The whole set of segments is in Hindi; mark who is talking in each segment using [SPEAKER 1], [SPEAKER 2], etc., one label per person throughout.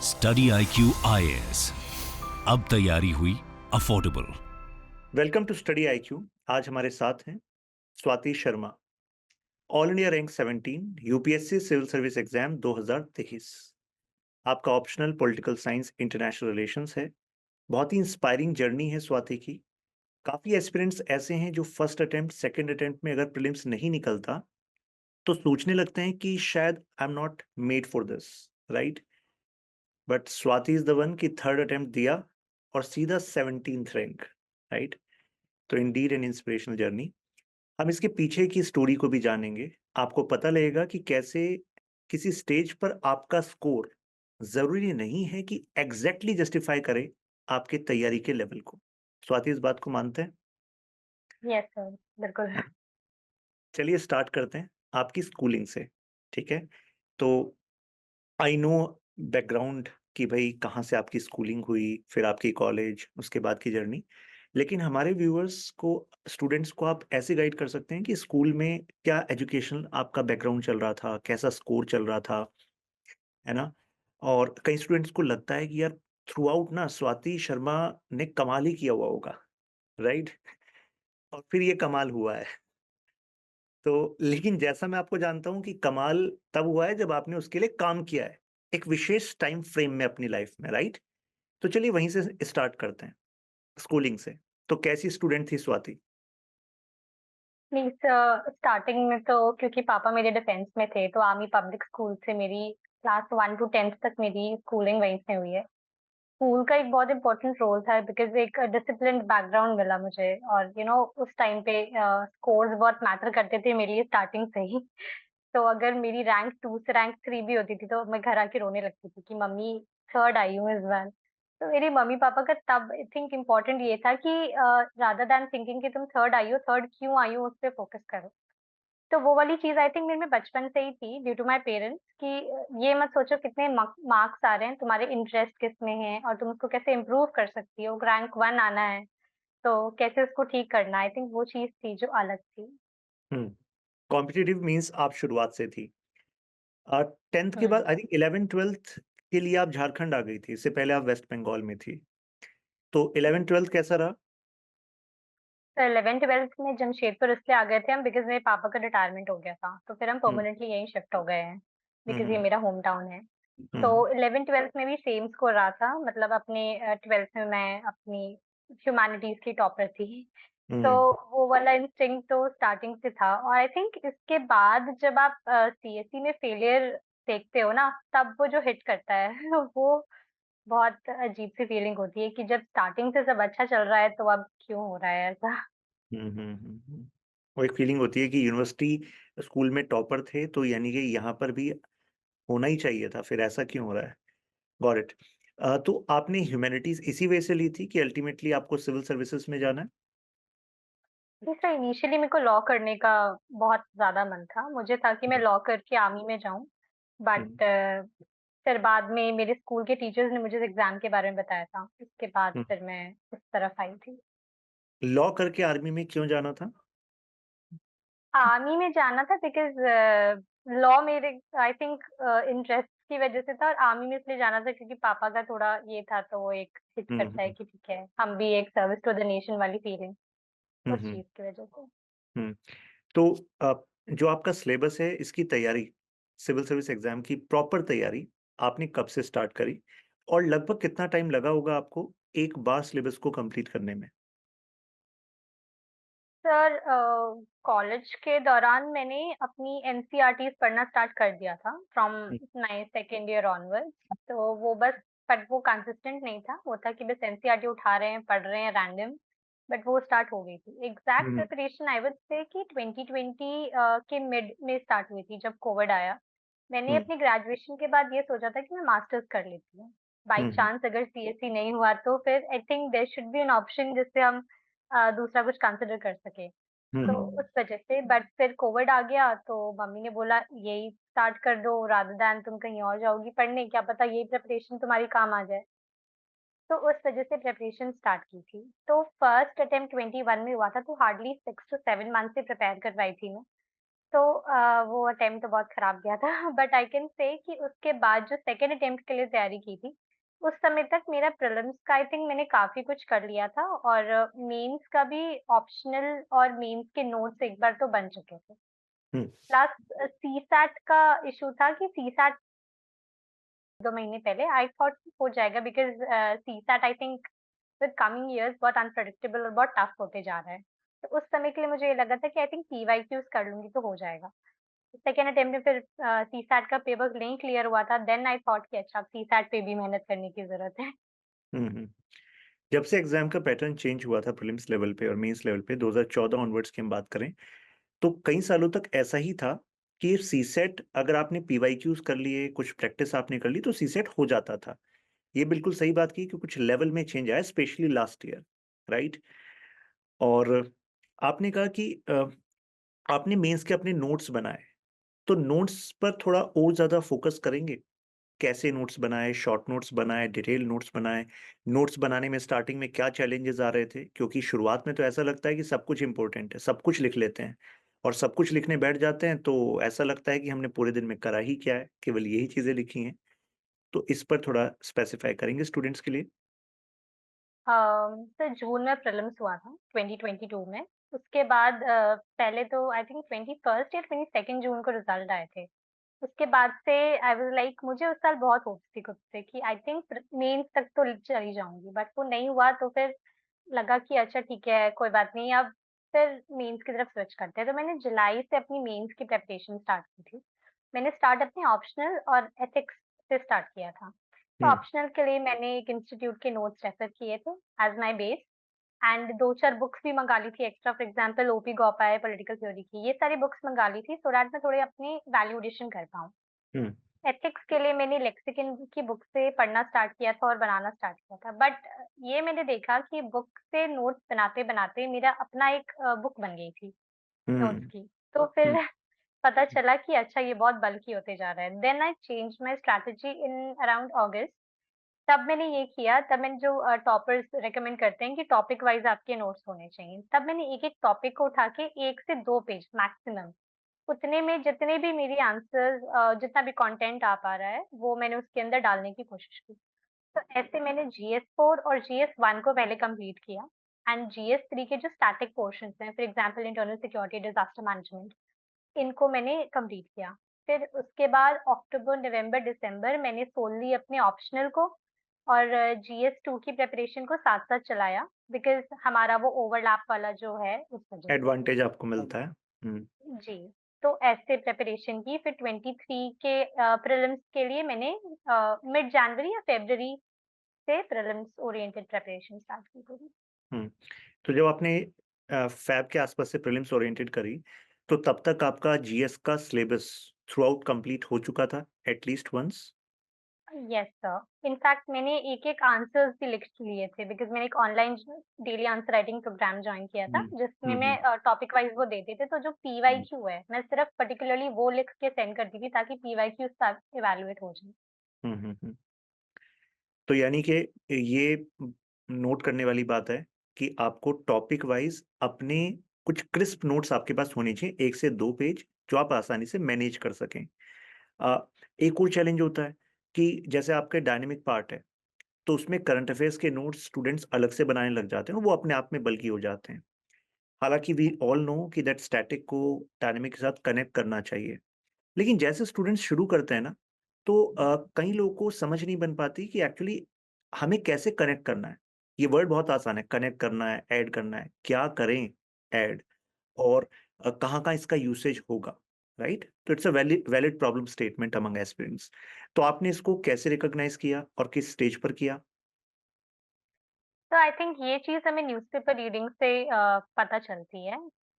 [SPEAKER 1] स्टडी IQ IAS, अब तैयारी हुई affordable.
[SPEAKER 2] Welcome to Study IQ. आज हमारे साथ हैं Swati Sharma, all India rank 17 UPSC civil service exam 2023। आपका optional political science international relations है। बहुत ही इंस्पायरिंग जर्नी है स्वाति की। काफ़ी एस्पिरेंट्स ऐसे हैं जो फर्स्ट अटेम्प्ट सेकंड अटेम्प्ट में अगर प्रीलिम्स नहीं निकलता तो सोचने लगते हैं कि शायद I am not made for this, right. But Swati is the one की थर्ड अटेम्प्ट दिया और सीधा 17th रैंक, राइट। तो इंडीड एन इंस्पिरेशनल जर्नी। हम इसके पीछे की स्टोरी को भी जानेंगे। आपको पता लगेगा कि कैसे किसी स्टेज पर आपका स्कोर ज़रूरी नहीं है कि एग्ज़ैक्टली जस्टिफ़ाई करे आपके तैयारी के लेवल को। स्वाति, इस बात को मानते हैं?
[SPEAKER 1] यस सर, बिल्कुल।
[SPEAKER 2] चलिए स्टार्ट करते हैं आपकी स्कूलिंग से, ठीक है? तो आई नो बैकग्राउंड कि भई कहाँ से आपकी स्कूलिंग हुई, फिर आपकी कॉलेज, उसके बाद की जर्नी। लेकिन हमारे व्यूअर्स को, स्टूडेंट्स को आप ऐसे गाइड कर सकते हैं कि स्कूल में क्या एजुकेशनल आपका बैकग्राउंड चल रहा था, कैसा स्कोर चल रहा था, है ना? और कई स्टूडेंट्स को लगता है कि यार थ्रू आउट ना स्वाति शर्मा ने कमाल ही किया हुआ होगा, राइट? और फिर ये कमाल हुआ है। तो लेकिन जैसा मैं आपको जानता हूँ कि कमाल तब हुआ है जब आपने उसके लिए काम किया है, एक विशेष टाइम फ्रेम में अपनी लाइफ में, राइट? तो चलिए वहीं से स्टार्ट करते हैं, स्कूलिंग से। तो कैसी स्टूडेंट थी स्वाति?
[SPEAKER 1] मीन्स स्टार्टिंग में तो क्योंकि पापा मेरे डिफेंस में थे, तो आर्मी पब्लिक स्कूल से मेरी क्लास 1 टू 10th तक मेरी स्कूलिंग वहीं से हुई है। स्कूल का एक बहुत इम्पोर्टेंट रोल था बिकॉज़ एक डिसिप्लिन्ड बैकग्राउंड मिला मुझे और उस टाइम पे स्कोर्स बहुत मैटर करते थे मेरे लिए स्टार्टिंग से ही। तो अगर मेरी रैंक 2 से रैंक 3 भी होती थी, तो मैं घर आके रोने लगती थी कि मम्मी 3rd आई हूँ इस बार। तो मेरे मम्मी-पापा का तब आई थिंक इम्पोर्टेंट ये था कि रादर दैन थिंकिंग कि तुम 3rd आई हो, 3rd क्यों आई हो, उस पे फोकस करो। तो वो वाली चीज़ आई थिंक मेरे में बचपन से ही थी ड्यू टू माय पेरेंट्स कि ये मत सोचो कितने मार्क्स आ रहे हैं, तुम्हारे इंटरेस्ट किसमें है और तुम उसको कैसे इम्प्रूव कर सकती हो। रैंक 1 आना है, तो कैसे उसको ठीक करना है। आई थिंक वो चीज़ थी जो अलग थी।
[SPEAKER 2] हुँ, कॉम्पिटिटिव मीन्स आप शुरुआत से थी। 10th के बाद
[SPEAKER 1] हुँ।
[SPEAKER 2] आई थिंक 11th-12th के लिए आप झारखंड आ गई थी, इससे पहले आप वेस्ट बंगाल में थी। तो 11th-12th कैसा रहा?
[SPEAKER 1] तो 11th-12th में जमशेदपुर इसलिए आ गए थे हम बिकॉज़ मेरे पापा का रिटायरमेंट हो गया था, तो फिर हम
[SPEAKER 2] हुँ,
[SPEAKER 1] परमानेंटली यहीं शिफ्ट हो गए हैं,
[SPEAKER 2] हुँ,
[SPEAKER 1] बिकॉज़ ये
[SPEAKER 2] हुँ,
[SPEAKER 1] मेरा होम टाउन है।
[SPEAKER 2] हुँ,
[SPEAKER 1] तो 11th-12th में भी सेम स्कोर रहा था, मतलब अपने 12th में मैं अपनी ह्यूमैनिटीज़ की टॉपर थी। तो
[SPEAKER 2] हुँ,
[SPEAKER 1] वो वाला इंस्टिंक्ट तो स्टार्टिंग से था और आई थिंक इसके बाद जब आप सीएसई में फेलियर देखते हो ना, तब वो जो हिट करता है वो बहुत अजीब-सी फीलिंग होती है कि जब स्टार्टिंग से सब अच्छा चल रहा है, तो अब क्यों हो रहा है ऐसा?
[SPEAKER 2] हुँ, हुँ, हुँ, हुँ। वो एक फीलिंग होती है कि यूनिवर्सिटी स्कूल में टॉपर थे, तो यानी कि यहाँ पर भी होना ही चाहिए था, फिर ऐसा क्यों हो रहा है? Got it. तो आपने ह्यूमैनिटीज़ इसी वजह से ली थी कि अल्टीमेटली आपको सिविल सर्विसेज़ में जाना है?
[SPEAKER 1] दूसरा इनिशियली मेरे को लॉ करने का बहुत ज़्यादा मन था। मुझे था कि मैं
[SPEAKER 2] हुँ,
[SPEAKER 1] लॉ करके आर्मी में जाऊँ, बट
[SPEAKER 2] हुँ,
[SPEAKER 1] फिर बाद में मेरे स्कूल के टीचर्स ने मुझे इस एग्ज़ाम के बारे में बताया था। उसके बाद
[SPEAKER 2] हुँ।
[SPEAKER 1] फिर मैं इस तरफ आई थी।
[SPEAKER 2] लॉ करके आर्मी में क्यों जाना था?
[SPEAKER 1] आर्मी में जाना था बिकॉज़ लॉ मेरे आई थिंक इंटरेस्ट की वज़ह से था और आर्मी में इसलिए जाना था क्योंकि पापा का थोड़ा ये था तो वो एक हिट
[SPEAKER 2] हुँ,
[SPEAKER 1] करता है
[SPEAKER 2] हुँ,
[SPEAKER 1] कि ठीक है, हम भी एक सर्विस टू द नेशन वाली फीलिंग,
[SPEAKER 2] हुँ,
[SPEAKER 1] उस
[SPEAKER 2] हुँ,
[SPEAKER 1] चीज़ की वज़ह से।
[SPEAKER 2] हुँ। तो अ, जो आपका सिलेबस है इसकी तैयारी, सिविल सर्विस एग्ज़ाम की प्रॉपर तैयारी आपने कब से स्टार्ट करी? और लगभग कितना टाइम लगा होगा आपको एक बार सिलेबस को कंप्लीट करने में?
[SPEAKER 1] सर कॉलेज के दौरान मैंने अपनी एनसीईआरटीज़ पढ़ना स्टार्ट कर दिया था from
[SPEAKER 2] hmm,
[SPEAKER 1] my second year onwards. तो वो बस बट वो कंसिस्टेंट नहीं था, वो था कि बस एनसीईआरटी उठा रहे हैं, पढ़ रहे हैं रैंडम, बट वो स्टार्ट हो गई थी। Exact
[SPEAKER 2] hmm,
[SPEAKER 1] preparation I would say कि 2020 के मिड में स्टार्ट हुई थी जब कोविड आया। मैंने
[SPEAKER 2] हुँ,
[SPEAKER 1] अपनी ग्रेजुएशन के बाद ये सोचा था कि मैं मास्टर्स कर लेती हूँ। बाय
[SPEAKER 2] हुँ, हुँ,
[SPEAKER 1] चांस अगर सीएसई नहीं हुआ तो फिर I think there should be an option जिससे हम दूसरा कुछ कंसिडर कर सकें।
[SPEAKER 2] हुँ,
[SPEAKER 1] तो
[SPEAKER 2] हुँ,
[SPEAKER 1] उस वजह से बट फिर कोविड आ गया तो मम्मी ने बोला यही स्टार्ट कर दो रादर दैन तुम कहीं और जाओगी पढ़ने, क्या पता यही प्रिपरेशन तुम्हारी काम आ जाए। तो उस वजह से प्रिपरेशन स्टार्ट की थी। तो फर्स्ट अटेम्प्ट 21 में हुआ था तो हार्डली 6 टू 7 मंथ से प्रिपेयर कर रही थी मैं। तो वो अटेम्प्ट तो बहुत खराब गया था बट आई कैन से कि उसके बाद जो सेकंड अटेम्प्ट के लिए तैयारी की थी, उस समय तक मेरा प्रीलिम्स का आई थिंक मैंने काफ़ी कुछ कर लिया था और मेंस का भी ऑप्शनल और मेंस के नोट्स एक बार तो बन चुके थे।
[SPEAKER 2] हुँ,
[SPEAKER 1] प्लस सीसैट का इश्यू था कि सीसैट 2 महीने पहले आई थॉट हो जाएगा because CSAT I think with coming years बहुत अनप्रेडिक्टेबल और बहुत टफ होते जा रहा है। तो उस समय के लिए मुझे ये लगा था कि आई थिंक पीवाईक्यूज़ कर लूँगी तो हो जाएगा। सेकंड अटेम्प्ट में फिर सीसैट का पेपर नहीं क्लियर हुआ था, देन आई थॉट कि अच्छा अब सीसैट पे भी मेहनत करने की ज़रूरत है।
[SPEAKER 2] हुँ, हुँ। जब से एग्ज़ाम का पैटर्न चेंज हुआ था प्रीलिम्स लेवल पे और मेंस लेवल पे 2014 ऑनवर्ड्स की हम बात करें, तो कई सालों तक ऐसा ही था कि सीसेट अगर आपने पीवाईक्यूज़ कर लिए, कुछ प्रैक्टिस आपने कर ली तो सीसेट हो जाता था। ये बिल्कुल सही बात की कि कुछ लेवल में चेंज आया स्पेशली लास्ट ईयर, राइट? और आपने कहा कि आपने मेंस के अपने नोट्स बनाए, तो नोट्स पर थोड़ा और ज़्यादा फ़ोकस करेंगे? कैसे नोट्स बनाए, शॉर्ट नोट्स बनाए, डिटेल नोट्स बनाए? नोट्स बनाने में स्टार्टिंग में क्या चैलेंजेज़ आ रहे थे? क्योंकि शुरुआत में तो ऐसा लगता है कि सब कुछ इम्पोर्टेंट है, सब कुछ लिख लेते हैं और सब कुछ लिखने बैठ जाते हैं तो ऐसा लगता है कि हमने पूरे दिन में करा ही क्या है, केवल यही चीज़ें लिखी हैं। तो इस पर थोड़ा स्पेसिफ़ाई करेंगे स्टूडेंट्स के लिए?
[SPEAKER 1] सर जून में प्रीलिम्स हुआ था 2022 में। उसके बाद पहले तो आई थिंक 21st या 22nd जून को रिज़ल्ट आए थे। उसके बाद से आई वाज़ लाइक मुझे उस साल बहुत होप्स थी खुद से कि आई थिंक मेंस तक तो चली जाऊँगी, बट वो नहीं हुआ तो फिर लगा कि अच्छा ठीक है, कोई बात नहीं अब फिर मेंस की तरफ स्विच करते हैं। तो मैंने जुलाई से अपनी मेंस की प्रिपरेशन स्टार्ट की थी। मैंने स्टार्ट अपने ऑप्शनल और एथिक्स से स्टार्ट किया था। तो
[SPEAKER 2] हुँ,
[SPEAKER 1] ऑप्शनल के लिए मैंने एक इंस्टीट्यूट के नोट्स रेफर किए थे as my base and 2-4 books भी मँगा ली थी extra for example OP Gauba political theory की, ये सारी बुक्स मँगा ली थी सो दैट मैं थोड़े अपनी वैल्यू एडिशन कर पाऊँ।
[SPEAKER 2] हुँ,
[SPEAKER 1] एथिक्स के लिए मैंने लेक्सिकन की बुक से पढ़ना स्टार्ट किया था और बनाना स्टार्ट किया था। बट ये मैंने देखा कि बुक से नोट्स बनाते-बनाते मेरा अपना एक बुक बन गई थी नोट्स
[SPEAKER 2] हुँ,
[SPEAKER 1] की। तो फिर
[SPEAKER 2] हुँ,
[SPEAKER 1] पता चला कि अच्छा ये बहुत बल्की होते जा रहा है। Then I changed my strategy in around August. तब मैंने ये किया, तब मैंने जो टॉपर्स रिकमेंड करते हैं कि टॉपिक वाइज़ आपके नोट्स होने चाहिए। तब मैंने एक-एक टॉपिक को उठा के 1 से 2 पेज मैक्सिमम उतने में जितने भी मेरी आंसर्स जितना भी कंटेंट आ पा रहा है, वो मैंने उसके अंदर डालने की कोशिश की। तो ऐसे मैंने जीएस 4 और जीएस 1 को पहले कंप्लीट किया एंड जीएस 3 के जो स्टैटिक पोर्शंस हैं, for example internal security, disaster management, इनको मैंने कंप्लीट किया। फिर उसके बाद अक्टूबर, नवंबर, दिसंबर मैंने सोलली अपने ऑप्शनल को और जीएस 2 की प्रिपरेशन को साथ-साथ चलाया बिकॉज़ हमारा वो ओवरलैप वाला जो है उस वजह से।
[SPEAKER 2] एडवांटेज आपको मिलता है। हुँ,
[SPEAKER 1] जी, तो ऐसे प्रिपरेशन की फिर 23 के प्रीलिम्स के लिए मैंने मिड जनवरी या फरवरी से प्रीलिम्स ओरिएंटेड प्रिपरेशन स्टार्ट की थी।
[SPEAKER 2] हुँ। तो जब आपने फ़ैब के आसपास से प्रीलिम्स ओरिएंटेड करी, तो तब तक आपका जीएस का सिलेबस थ्रू आउट कंप्लीट हो चुका था at least once?
[SPEAKER 1] Yes sir, in fact मैंने एक-एक आंसर्स भी लिख लिए थे बिकॉज़ मैंने एक online daily answer writing program join किया था,
[SPEAKER 2] हुँ,
[SPEAKER 1] जिसमें
[SPEAKER 2] हुँ,
[SPEAKER 1] मैं
[SPEAKER 2] हुँ,
[SPEAKER 1] टॉपिक वाइज़ वो देते थे, तो जो
[SPEAKER 2] हुँ,
[SPEAKER 1] पीवाईक्यू है, मैं सिर्फ पर्टिकुलरली वो लिख के सेंड करती थी ताकि पीवाईक्यूज़ इवैल्यूएट हो जाए।
[SPEAKER 2] हुँ, हुँ, हुँ। तो यानी कि ये नोट करने वाली बात है कि आपको टॉपिक वाइज़ अपने कुछ क्रिस्प नोट्स आपके पास होने चाहिए, 1 से 2 पेज, जो आप आसानी से मैनेज कर सकें। अ, एक और चैलेंज होता है कि जैसे आपके डायनामिक पार्ट है, तो उसमें करंट अफेयर्स के नोट्स स्टूडेंट्स अलग से बनाने लग जाते हैं और वो अपने आप में बल्की हो जाते हैं। हालाँकि वी ऑल नो कि दैट स्टैटिक को डायनामिक के साथ कनेक्ट करना चाहिए। लेकिन जैसे स्टूडेंट्स शुरू करते हैं ना, तो कई लोगों को समझ नहीं बन पाती कि एक्चुअली हमें कैसे कनेक्ट करना है। ये वर्ड बहुत आसान है, कनेक्ट करना है, ऐड करना है। क्या करें ऐड और कहाँ-कहाँ इसका यूसेज होगा, राइट? तो it's a valid valid problem statement among aspirants. तो आपने इसको कैसे रिकॉग्नाइज़ किया और किस स्टेज पर किया?
[SPEAKER 1] तो आई थिंक ये चीज़ हमें न्यूज़पेपर रीडिंग से पता चलती है,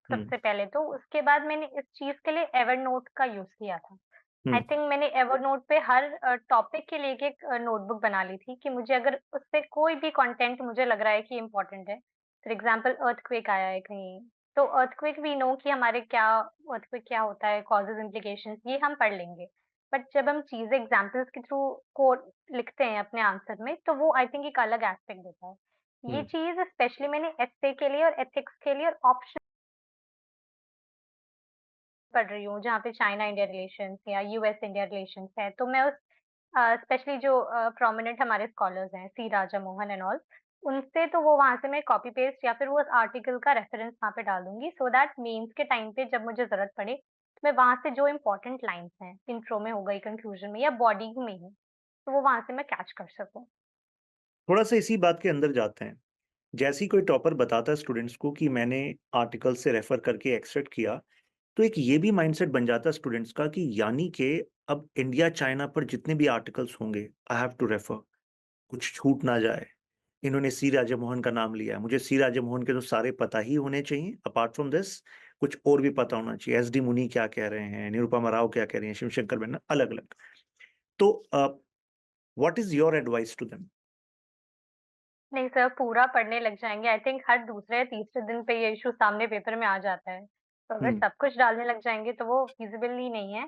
[SPEAKER 2] हुँ,
[SPEAKER 1] सबसे पहले तो। उसके बाद मैंने इस चीज़ के लिए एवरनोट का यूज़ किया था।
[SPEAKER 2] हुँ,
[SPEAKER 1] आई थिंक मैंने एवरनोट पे हर टॉपिक के लिए एक-एक नोटबुक बना ली थी कि मुझे अगर उससे कोई भी कंटेंट मुझे लग रहा है कि इम्पोर्टेंट है, फॉर एग्ज़ाम्पल अर्थक्वेक आया है कहीं, तो अर्थक्वेक वी नो कि हमारे क्या अर्थक्वेक क्या होता है, कॉजेज़, इम्प्लिकेशंस, ये हम पढ़ लेंगे। बट जब हम चीज़ें एग्ज़ाम्पल्स के थ्रू कोड लिखते हैं अपने आंसर में, तो वो आई थिंक एक अलग एस्पेक्ट देता है। ये
[SPEAKER 2] हुँ,
[SPEAKER 1] चीज़ स्पेशली मैंने एस्से के लिए और एथिक्स के लिए और ऑप्शन पढ़ रही हूँ जहाँ पे चाइना इंडिया रिलेशंस या यूएस इंडिया रिलेशंस है, तो मैं उस स्पेशली जो प्रोमिनेंट हमारे स्कॉलर्स हैं, सी राजा मोहन एंड ऑल, उनसे तो वो वहाँ से मैं कॉपी पेस्ट या फिर वो उस आर्टिकल का रेफरेंस वहाँ पे डाल दूँगी सो दैट मेंस के टाइम पे जब मुझे ज़रूरत पड़े, तो मैं वहाँ से जो इम्पोर्टेंट लाइन्स हैं, इंट्रो में हो गई, कंक्लूजन में या बॉडी में ही, तो वो वहाँ से मैं कैच कर सकूँ।
[SPEAKER 2] थोड़ा-सा इसी बात के अंदर जाते हैं। जैसे ही कोई टॉपर बताता है स्टूडेंट्स को कि मैंने आर्टिकल से रेफर करके एक्सट्रैक्ट किया, तो एक ये भी माइंडसेट बन जाता है स्टूडेंट्स का कि यानी कि अब इंडिया चाइना पर जितने भी आर्टिकल्स होंगे, आई हैव टू रेफर, कुछ छूट ना जाए। इन्होंने सी राजामोहन का नाम लिया है, मुझे सी राजामोहन के तो सारे पता ही होने चाहिए, अपार्ट फ्रॉम दिस कुछ और भी पता होना चाहिए। एस डी मुनी क्या कह रहे हैं, निरुपमा राव क्या कह रही हैं, शिवशंकर मेनन, अलग-अलग। तो what is your advice to them?
[SPEAKER 1] नहीं सर, पूरा पढ़ने लग जाएँगे। आई थिंक हर दूसरे या तीसरे दिन पे ये इश्यू सामने पेपर में आ जाता है। तो अगर
[SPEAKER 2] हुँ,
[SPEAKER 1] सब कुछ डालने लग जाएँगे तो वो फ़ीज़िबल ही नहीं है।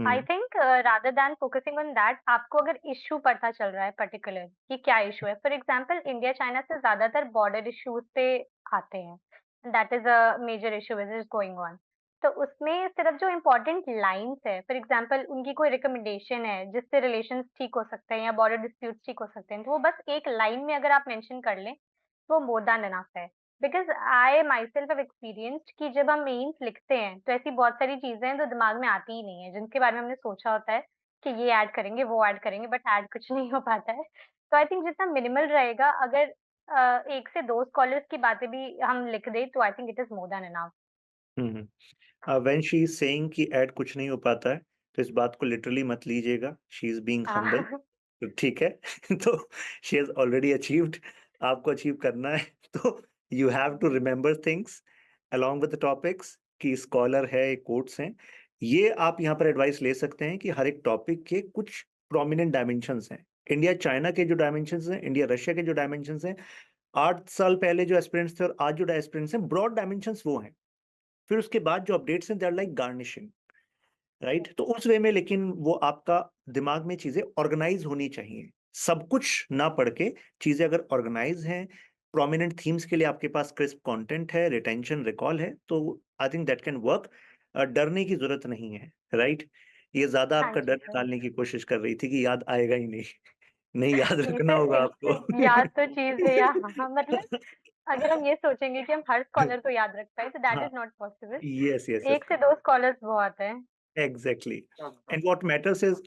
[SPEAKER 1] I
[SPEAKER 2] hmm,
[SPEAKER 1] think rather than focusing on that आपको अगर इश्यू पता चल रहा है पर्टिकुलर कि क्या इश्यू है। फॉर एग्ज़ाम्पल इंडिया चाइना से ज़्यादातर बॉर्डर इश्यूज़ पे आते हैं। That is a major issue which is going on. तो उसमें सिर्फ़ जो इम्पोर्टेंट लाइन्स है, फॉर एग्ज़ाम्पल उनकी कोई रिकमेंडेशन है जिससे रिलेशंस ठीक हो सकते हैं या बॉर्डर डिस्प्यूट्स ठीक हो सकते हैं, तो वो बस एक लाइन में अगर आप मेंशन कर लें, वो मोर दैन इनफ है। Because I myself have experienced कि जब हम मेन्स लिखते हैं, तो ऐसी बहुत सारी चीज़ें हैं जो दिमाग में आती ही नहीं है, जिनके बारे में हमने सोचा होता है कि ये ऐड करेंगे, वो ऐड करेंगे, बट ऐड कुछ नहीं हो पाता है। तो आई थिंक जितना मिनिमल रहेगा अगर 1 से 2 स्कॉलर्स की बातें भी हम लिख दें, तो I think it is more than enough.
[SPEAKER 2] Hmm, hmm. When she is saying कि ऐड कुछ नहीं हो पाता है, तो इस बात को लिटरली मत लीजिएगा, शी इज़ बीइंग हम्बल।
[SPEAKER 1] हाँ।
[SPEAKER 2] तो ठीक है। तो शी हैज़ ऑलरेडी अचीव्ड, आपको अचीव करना है। तो you have to remember things along with the topics कि स्कॉलर है, कोट्स हैं। ये आप यहाँ पर एडवाइस ले सकते हैं कि हर एक टॉपिक के कुछ प्रोमिनेंट डायमेंशंस हैं। इंडिया चाइना के जो डायमेंशंस हैं, इंडिया रशिया के जो डायमेंशंस हैं, 8 साल पहले जो एस्पिरेंट्स थे और आज जो एस्पिरेंट्स हैं, ब्रॉड डायमेंशंस वो हैं। फिर उसके बाद जो अपडेट्स हैं they are like garnishing, right? तो उस वे में लेकिन वो आपका दिमाग में चीज़ें ऑर्गेनाइज़ होनी चाहिए। सब कुछ ना पढ़ के चीज़ें अगर ऑर्गेनाइज़ हैं, प्रोमिनेंट थीम्स के लिए आपके पास क्रिस्प कंटेंट है, रिटेंशन, रिकॉल है, तो I think that can work. डरने की ज़रूरत नहीं है, राइट? ये ज़्यादा
[SPEAKER 1] हाँ
[SPEAKER 2] आपका
[SPEAKER 1] जी,
[SPEAKER 2] डर
[SPEAKER 1] सर।
[SPEAKER 2] निकालने की कोशिश कर रही थी कि याद आएगा ही नहीं। नहीं याद
[SPEAKER 1] नहीं
[SPEAKER 2] रखना
[SPEAKER 1] सर,
[SPEAKER 2] होगा आपको।
[SPEAKER 1] याद तो चीज़ है या हाँ, मतलब अगर हम ये सोचेंगे कि हम हर स्कॉलर को याद रख पाएँ, तो दैट
[SPEAKER 2] हाँ,
[SPEAKER 1] is not possible.
[SPEAKER 2] Yes, yes, yes.
[SPEAKER 1] 1 से 2 स्कॉलर्स बहुत हैं।
[SPEAKER 2] Exactly. And what matters is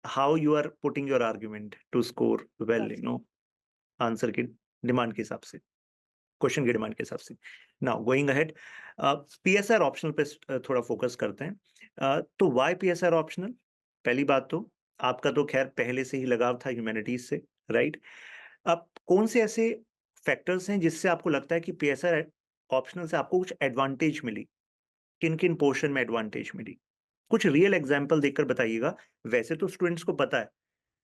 [SPEAKER 2] how you are putting your argument to score well, answer की डिमांड के हिसाब से, क्वेश्चन की डिमांड के हिसाब से। Now going ahead, PSR optional पे थोड़ा फोकस करते हैं। तो व्हाई पीएसआर ऑप्शनल? पहली बात तो आपका तो खैर पहले से ही लगाव था ह्यूमैनिटीज से, राइट? अब कौन से ऐसे फैक्टर्स हैं जिससे आपको लगता है कि पीएसआर ऑप्शनल से आपको कुछ एडवांटेज मिली? किन-किन पोर्शन में एडवांटेज मिली? कुछ रियल एग्ज़ाम्पल देकर बताइएगा। वैसे तो स्टूडेंट्स को पता है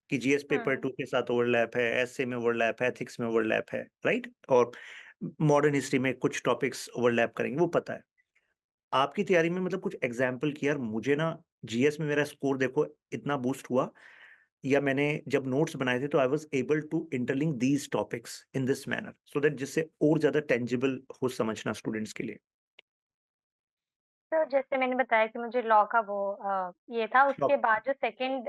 [SPEAKER 2] कि जीएस पेपर
[SPEAKER 1] हुँ।
[SPEAKER 2] 2 के साथ ओवरलैप है, एस्से में ओवरलैप है, एथिक्स में ओवरलैप है, राइट? और मॉडर्न हिस्ट्री में कुछ टॉपिक्स ओवरलैप करेंगे, वो पता है। आपकी तैयारी में मतलब कुछ एग्ज़ाम्पल कि यार मुझे ना जीएस में मेरा स्कोर देखो इतना बूस्ट हुआ, या मैंने जब नोट्स बनाए थे तो I was able to interlink these topics in this manner so that जिससे और ज़्यादा टेंजिबल हो समझना स्टूडेंट्स के लिए।
[SPEAKER 1] तो जैसे मैंने बताया कि मुझे लॉ का वो ये था, उसके
[SPEAKER 2] शॉप
[SPEAKER 1] बाद जो सेकंड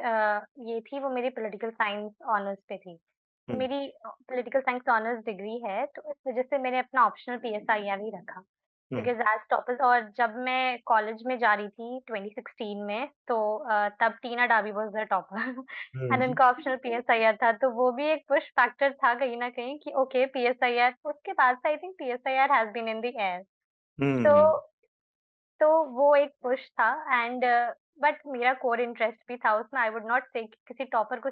[SPEAKER 1] ये थी वो मेरी पॉलिटिकल साइंस ऑनर्स पे थी। तो
[SPEAKER 2] हुँ,
[SPEAKER 1] मेरी पॉलिटिकल साइंस ऑनर्स डिग्री है, तो इस वज़ह से मैंने अपना ऑप्शनल पीएसआईआर ही रखा।
[SPEAKER 2] हुँ,
[SPEAKER 1] बिकॉज़ एज़ टॉपर्स और जब मैं कॉलेज में जा रही थी 2016 में, तो तब टीना डाबी वाज़ द टॉपर एंड
[SPEAKER 2] हुँ,
[SPEAKER 1] उनका ऑप्शनल पीएसआईआर था, तो वो भी एक पुश फैक्टर था कहीं न कहीं कि ओके पीएसआईआर, उसके बाद से I think PSIR has been in the air.
[SPEAKER 2] Hmm,
[SPEAKER 1] तो
[SPEAKER 2] हुँ,
[SPEAKER 1] तो वो एक पुश था एंड बट मेरा कोर इंटरेस्ट भी था उसमें। आई वुड नॉट से कि किसी टॉपर को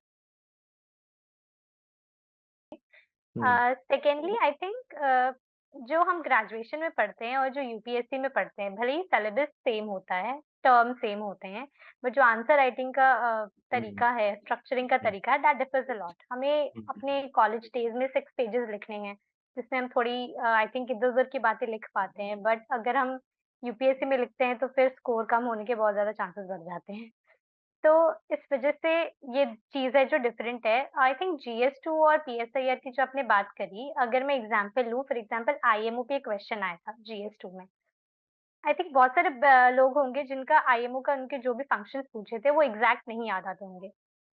[SPEAKER 2] हुँ,
[SPEAKER 1] सेकेंडली आई थिंक जो हम ग्रेजुएशन में पढ़ते हैं और जो यूपीएससी में पढ़ते हैं, भले ही सिलेबस सेम होता है, टर्म सेम होते हैं, बट जो आंसर राइटिंग का
[SPEAKER 2] हुँ,
[SPEAKER 1] तरीका है, स्ट्रक्चरिंग का
[SPEAKER 2] हुँ,
[SPEAKER 1] तरीका है, दैट डिफर्स अ लॉट। हमें
[SPEAKER 2] हुँ,
[SPEAKER 1] अपने कॉलेज डेज़ में 6 पेजेज़ लिखने हैं, जिसमें हम थोड़ी आई थिंक इधर-उधर की बातें लिख पाते हैं, बट अगर हम यूपीएससी में लिखते हैं, तो फिर स्कोर कम होने के बहुत ज़्यादा चांसेस बढ़ जाते हैं। तो इस वज़ह से ये चीज़ है जो डिफरेंट है। आई थिंक जीएस2 और पीएसआईआर की जो आपने बात करी, अगर मैं एग्ज़ाम्पल लूँ, फॉर एग्ज़ाम्पल आईएमओ पे एक क्वेश्चन आया था जीएस2 में। आई थिंक बहुत सारे लोग होंगे जिनका आईएमओ का उनके जो भी फंक्शंस पूछे थे वो एग्ज़ैक्ट नहीं याद आते होंगे।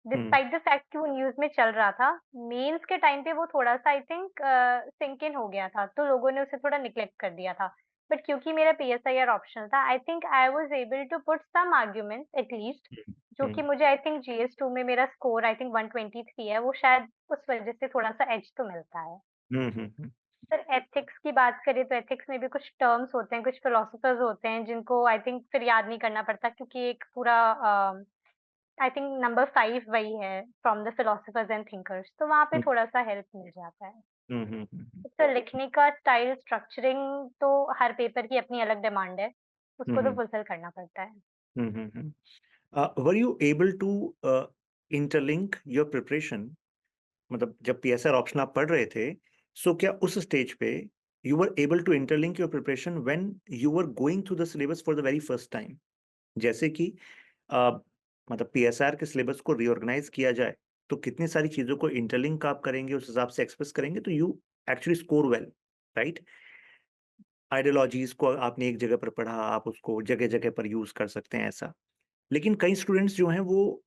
[SPEAKER 2] हुँ,
[SPEAKER 1] डिस्पाइट द फैक्ट कि वो न्यूज़ में चल रहा था, मेंस के टाइम पे वो थोड़ा-सा आई थिंक सिंक इन हो गया था, तो लोगों ने उसे थोड़ा नेग्लेक्ट कर दिया था। बट क्योंकि मेरा पीएसआईआर ऑप्शनल था, I think I was able to put some arguments at least,
[SPEAKER 2] hmm,
[SPEAKER 1] जो कि
[SPEAKER 2] हुँ,
[SPEAKER 1] मुझे आई थिंक जीएस 2 में मेरा स्कोर आई थिंक 123 है, वो शायद उस वज़ह से थोड़ा-सा एज तो मिलता है।
[SPEAKER 2] हुँ, हुँ, हुँ,
[SPEAKER 1] सर एथिक्स की बात करें तो एथिक्स में भी कुछ टर्म्स होते हैं, कुछ फिलोसोफर्स होते हैं जिनको आई थिंक फिर याद नहीं करना पड़ता क्योंकि एक पूरा आई थिंक नंबर 5 वही है from the philosophers and thinkers, तो वहाँ पे
[SPEAKER 2] हुँ,
[SPEAKER 1] थोड़ा-सा हेल्प मिल जाता है।
[SPEAKER 2] हुँ, हुँ, हुँ,
[SPEAKER 1] सर लिखने का स्टाइल स्ट्रक्चरिंग तो हर पेपर की अपनी अलग डिमांड है,
[SPEAKER 2] हुँ,
[SPEAKER 1] उसको तो
[SPEAKER 2] हुँ,
[SPEAKER 1] फुलफिल करना पड़ता है।
[SPEAKER 2] Hmm, hmm, hmm. Were you able to interlink your preparation मतलब जब पीएसआर ऑप्शन आप पढ़ रहे थे, सो क्या उस स्टेज पे you were able to interlink your preparation when you were going through the syllabus for the very first time? जैसे कि अ, मतलब पीएसआर के सिलेबस को रीऑर्गनाइज़ किया जाए, तो कितनी सारी चीज़ों को इंटरलिंक आप करेंगे, उस हिसाब से एक्सप्रेस करेंगे, तो you actually score well, right? Ideologies को आपने एक जगह पर पढ़ा, आप उसको जगह-जगह पर यूज़ कर सकते हैं, ऐसा। लेकिन कई स्टूडेंट्स जो हैं, वो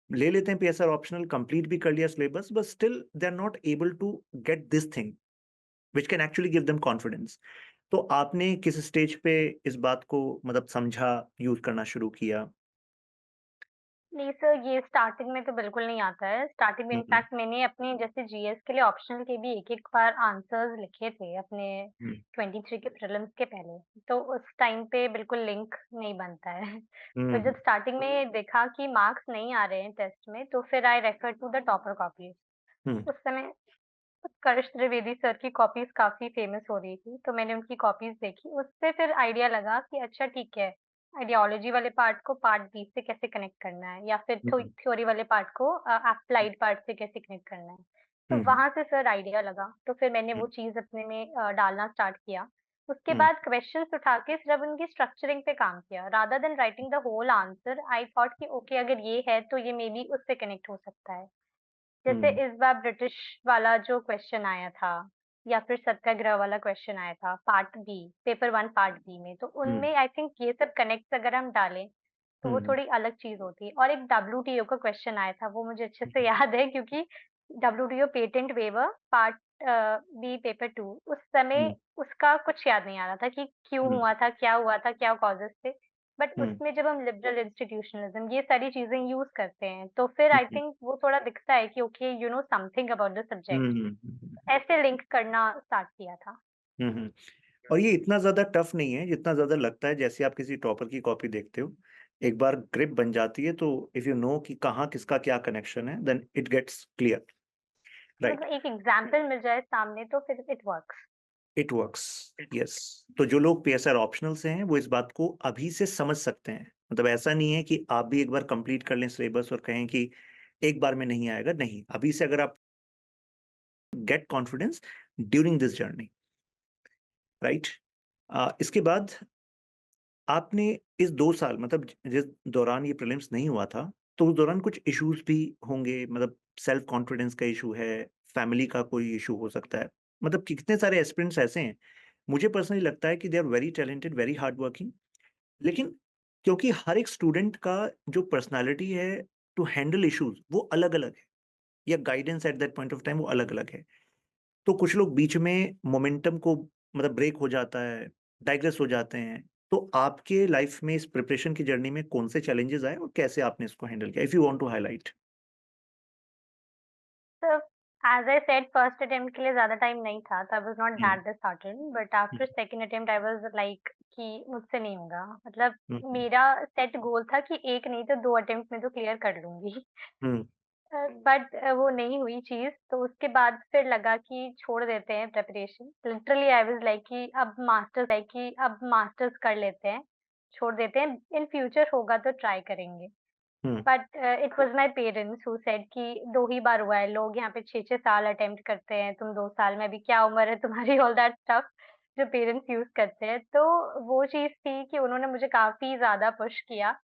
[SPEAKER 2] ले लेते हैं पीएसआर ऑप्शनल, कंप्लीट भी कर लिया syllabus, but still they are not able to get this thing, which can actually give them confidence. तो आपने किस स्टेज पे इस बात को मतलब समझा, यूज़ करना शुरू किया?
[SPEAKER 1] नहीं सर, ये स्टार्टिंग में तो बिल्कुल नहीं आता है। स्टार्टिंग में
[SPEAKER 2] हुँ, हुँ,
[SPEAKER 1] इनफैक्ट मैंने अपने जैसे जीएस के लिए ऑप्शनल के भी एक-एक बार आंसर्स लिखे थे अपने
[SPEAKER 2] हुँ,
[SPEAKER 1] 23 के प्रीलिम्स के पहले। तो उस टाइम पे बिल्कुल लिंक नहीं बनता है।
[SPEAKER 2] हुँ,
[SPEAKER 1] तो
[SPEAKER 2] हुँ,
[SPEAKER 1] जब स्टार्टिंग में देखा कि मार्क्स नहीं आ रहे हैं टेस्ट में, तो फिर I refer to the topper copies.
[SPEAKER 2] Hmm,
[SPEAKER 1] उस समय उत्कर्ष त्रिवेदी सर की कॉपीज़ काफ़ी फ़ेमस हो रही थी, तो मैंने उनकी कॉपीज़ देखी, उससे फिर आइडिया लगा कि अच्छा ठीक है, आइडियोलॉजी वाले पार्ट को पार्ट बी से कैसे कनेक्ट करना है या फिर
[SPEAKER 2] हुँ,
[SPEAKER 1] थ्योरी वाले पार्ट को एप्लाइड पार्ट से कैसे कनेक्ट करना है। तो
[SPEAKER 2] हुँ, हुँ,
[SPEAKER 1] वहाँ से सर आइडिया लगा, तो फिर मैंने
[SPEAKER 2] हुँ,
[SPEAKER 1] वो चीज़ अपने में डालना स्टार्ट किया। उसके
[SPEAKER 2] हुँ,
[SPEAKER 1] बाद क्वेश्चन्स उठा के सिर्फ उनकी स्ट्रक्चरिंग पे काम किया, rather than writing the whole answer I thought कि ओके अगर ये है, तो ये मेबी उससे कनेक्ट हो सकता है। जैसे
[SPEAKER 2] हुँ,
[SPEAKER 1] इस बार ब्रिटिश वाला जो क्वेश्चन आया था या फिर सत्याग्रह वाला क्वेश्चन आया था part B, paper 1 part B में, तो
[SPEAKER 2] हुँ,
[SPEAKER 1] उनमें आई थिंक ये सब कनेक्ट्स अगर हम डालें, तो वो
[SPEAKER 2] हुँ,
[SPEAKER 1] थोड़ी अलग चीज़ होती है। और एक डब्ल्यूटीओ का क्वेश्चन आया था, वो मुझे अच्छे से याद है क्योंकि WTO patent waiver part B paper 2 उस समय
[SPEAKER 2] हुँ,
[SPEAKER 1] उसका कुछ याद नहीं आ रहा था कि क्यों
[SPEAKER 2] हुँ,
[SPEAKER 1] हुआ था, क्या कॉजेज़ थे। बट
[SPEAKER 2] हुँ,
[SPEAKER 1] उसमें जब हम लिबरल इंस्टीट्यूशनलिज़्म ये सारी चीज़ें यूज़ करते हैं, तो फिर आई
[SPEAKER 2] हुँ,
[SPEAKER 1] थिंक वो थोड़ा दिखता है कि okay you know something about the
[SPEAKER 2] hmm,
[SPEAKER 1] subject.
[SPEAKER 2] Hmm, hmm,
[SPEAKER 1] ऐसे लिंक करना स्टार्ट किया था।
[SPEAKER 2] हुँ, हुँ। और ये इतना ज़्यादा टफ नहीं है, जितना ज़्यादा लगता है जैसे आप किसी टॉपर की कॉपी देखते हो, एक बार ग्रिप बन जाती है तो इफ यू नो कि कहाँ किसका क्या कनेक्शन है, then it gets clear, right?
[SPEAKER 1] मतलब एक एग्ज़ाम्पल मिल जाए सामने तो फिर it works.
[SPEAKER 2] It works, yes. तो जो लोग पीएसआर ऑप्शनल से हैं, वो इस बात को अभी से समझ सकते हैं। मतलब ऐसा नहीं है कि आप भी एक बार कंप्लीट कर लें सिलेबस और कहें कि एक बार में नहीं आएगा, नहीं। अभी से अगर आप get confidence during this journey, right? इसके बाद आपने इस 2 साल मतलब जिस दौरान ये प्रीलिम्स नहीं हुआ था, तो उस दौरान कुछ इश्यूज़ भी होंगे मतलब सेल्फ कॉन्फिडेंस का इश्यू है, फैमिली का कोई इश्यू हो सकता है। मतलब कितने सारे एस्पिरेंट्स ऐसे हैं, मुझे पर्सनली लगता है कि they are very talented, very hard working लेकिन क्योंकि हर एक स्टूडेंट का जो पर्सनैलिटी है टू हैंडल इश्यूज़ वो अलग-अलग है या guidance at that point of time वो अलग-अलग है। तो कुछ लोग बीच में मोमेंटम को मतलब ब्रेक हो जाता है, डाइग्रेस हो जाते हैं। तो आपके लाइफ में इस प्रिपरेशन की जर्नी में कौन से चैलेंजेस आए और कैसे आपने इसको हैंडल किया? If you want to highlight?
[SPEAKER 1] तो as I said first attempt के लिए ज़्यादा टाइम नहीं था, तो I was not
[SPEAKER 2] hmm,
[SPEAKER 1] that disheartened but
[SPEAKER 2] hmm,
[SPEAKER 1] after second attempt I was like कि मुझसे नहीं होगा। मतलब
[SPEAKER 2] हुँ,
[SPEAKER 1] मेरा सेट गोल था कि 1 नहीं तो 2 अटेम्प्ट में तो क्लियर कर लूँगी।
[SPEAKER 2] हुँ,
[SPEAKER 1] बट वो नहीं हुई चीज़, तो उसके बाद फिर लगा कि छोड़ देते हैं preparation. Literally I was like कि अब मास्टर्स कर लेते हैं, छोड़ देते हैं, इन फ्यूचर होगा तो ट्राई करेंगे।
[SPEAKER 2] Hmm,
[SPEAKER 1] but it was my parents who said कि 2 ही बार हुआ है, लोग यहाँ पे 6-6 साल अटेम्प्ट करते हैं, तुम 2 साल में अभी क्या उम्र है तुम्हारी ऑल दैट स्टफ जो पेरेंट्स यूज़ करते हैं। तो वो चीज़ थी कि उन्होंने मुझे काफ़ी ज़्यादा पुश किया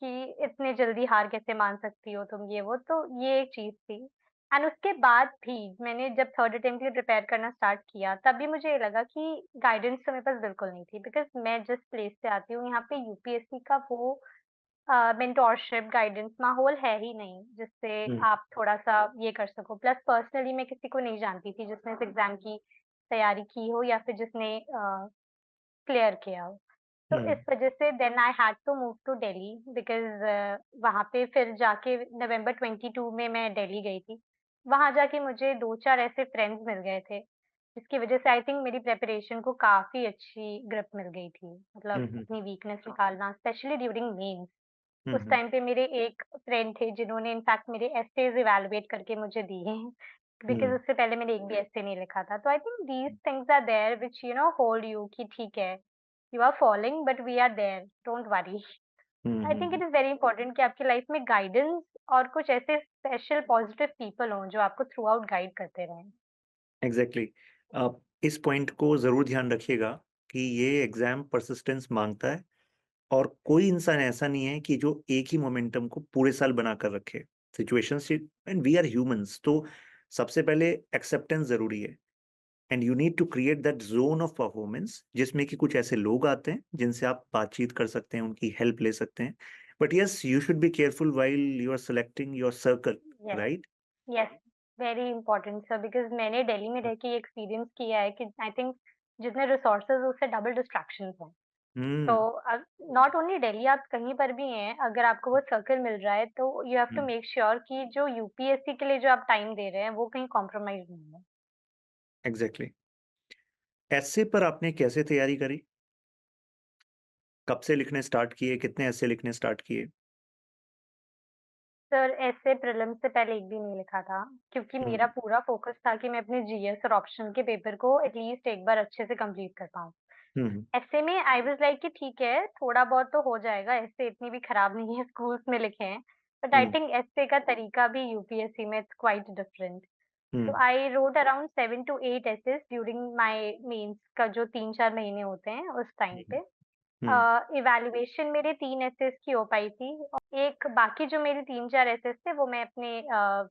[SPEAKER 1] कि इतने जल्दी हार कैसे मान सकती हो तुम ये वो, तो ये एक चीज़ थी। एंड उसके बाद भी मैंने जब थर्ड अटेम्प्ट के लिए प्रिपेयर करना स्टार्ट किया, तब भी मुझे ये लगा कि गाइडेंस तो मेरे पास बिल्कुल नहीं थी बिकॉज़ मैं जिस प्लेस से आती हूँ, यहाँ पे यूपीएससी का वो मेंटोरशिप, गाइडेंस माहौल है ही नहीं, जिससे
[SPEAKER 2] हुँ,
[SPEAKER 1] आप थोड़ा-सा ये कर सको। प्लस पर्सनली मैं किसी को नहीं जानती थी जिसने इस एग्ज़ाम की तैयारी की हो या फिर जिसने क्लियर किया हो। तो
[SPEAKER 2] हुँ,
[SPEAKER 1] इस वज़ह से then I had to move to Delhi because वहाँ पे फिर जाके नवंबर 22 में मैं दिल्ली गई थी। वहाँ जाके मुझे 2-4 ऐसे फ्रेंड्स मिल गए थे, जिसकी वज़ह से आई थिंक मेरी प्रिपरेशन को काफ़ी अच्छी ग्रिप मिल गई थी।
[SPEAKER 2] हुँ,
[SPEAKER 1] मतलब
[SPEAKER 2] हुँ,
[SPEAKER 1] अपनी वीकनेस निकालना स्पेशली ड्यूरिंग मेन्स।
[SPEAKER 2] हुँ,
[SPEAKER 1] उस
[SPEAKER 2] हुँ,
[SPEAKER 1] टाइम पे मेरे एक फ्रेंड थे जिन्होंने इनफैक्ट मेरे एसेज़ इवैल्यूएट करके मुझे दिए बिकॉज़
[SPEAKER 2] हुँ,
[SPEAKER 1] उससे पहले मैंने एक भी एसे नहीं लिखा था। तो I think these things are there which hold you कि ठीक है, you are following but we are there, don't worry.
[SPEAKER 2] Hmm,
[SPEAKER 1] I
[SPEAKER 2] hmm,
[SPEAKER 1] think it
[SPEAKER 2] hmm,
[SPEAKER 1] is very important कि आपकी लाइफ में गाइडेंस और कुछ ऐसे स्पेशल पॉजिटिव पीपल हों जो आपको थ्रू आउट गाइड करते रहें।
[SPEAKER 2] एग्ज़ैक्टली। इस पॉइंट को ज़रूर ध्यान रखिएगा कि ये एग्ज़ाम पर्सिस्टेंस माँगता है और कोई इंसान ऐसा नहीं है कि जो एक ही मोमेंटम को पूरे साल बनाकर रखे। Situationship and we are humans तो सबसे पहले एक्सेप्टेंस ज़रूरी है and you need to create that zone of performance जिसमें कि कुछ ऐसे लोग आते हैं जिनसे आप बातचीत कर सकते हैं, उनकी हेल्प ले सकते हैं। But yes, you should be careful while you are selecting your circle,
[SPEAKER 1] yes,
[SPEAKER 2] right?
[SPEAKER 1] Yes, very important sir because मैंने दिल्ली में रह के ये एक्सपीरियंस किया है कि आई थिंक जितने रिसोर्सेज़ उससे डबल डिस्ट्रैक्शंस हैं। तो
[SPEAKER 2] हुँ,
[SPEAKER 1] नॉट ओनली दिल्ली आप कहीं पर भी हैं, अगर आपको वो सर्कल मिल रहा है तो you have to
[SPEAKER 2] hmm,
[SPEAKER 1] make sure कि जो यूपीएससी के लिए जो आप टाइम दे रहे हैं, वो कहीं कॉम्प्रोमाइज़ नहीं है।
[SPEAKER 2] एग्ज़ैक्टली। एस्से पर आपने कैसे तैयारी करी? कब से लिखने स्टार्ट किए? कितने एस्से लिखने स्टार्ट किए?
[SPEAKER 1] सर ऐसे प्रीलिम्स से पहले एक भी नहीं लिखा था, क्योंकि
[SPEAKER 2] हुँ,
[SPEAKER 1] मेरा पूरा फ़ोकस था कि मैं अपने जीएस और ऑप्शनल के पेपर को एटलीस्ट एक बार अच्छे से कंप्लीट कर पाऊँ।
[SPEAKER 2] हुँ, हुँ,
[SPEAKER 1] ऐसे में आई वाज़ लाइक कि ठीक है, थोड़ा बहुत तो हो जाएगा, ऐसे इतनी भी खराब नहीं है, स्कूल्स में लिखे हैं। बट आई
[SPEAKER 2] हुँ,
[SPEAKER 1] थिंक ऐसे का तरीका भी यूपीएससी में it's quite different.
[SPEAKER 2] Hmm,
[SPEAKER 1] So I wrote around 7 to 8 essays during my mains का जो 3-4 महीने होते हैं उस टाइम पे।
[SPEAKER 2] हुँ,
[SPEAKER 1] इवैल्यूएशन मेरे 3 एसेस की हो पाई थी और एक बाकी जो मेरे 3-4 एसेस थे वो मैं अपने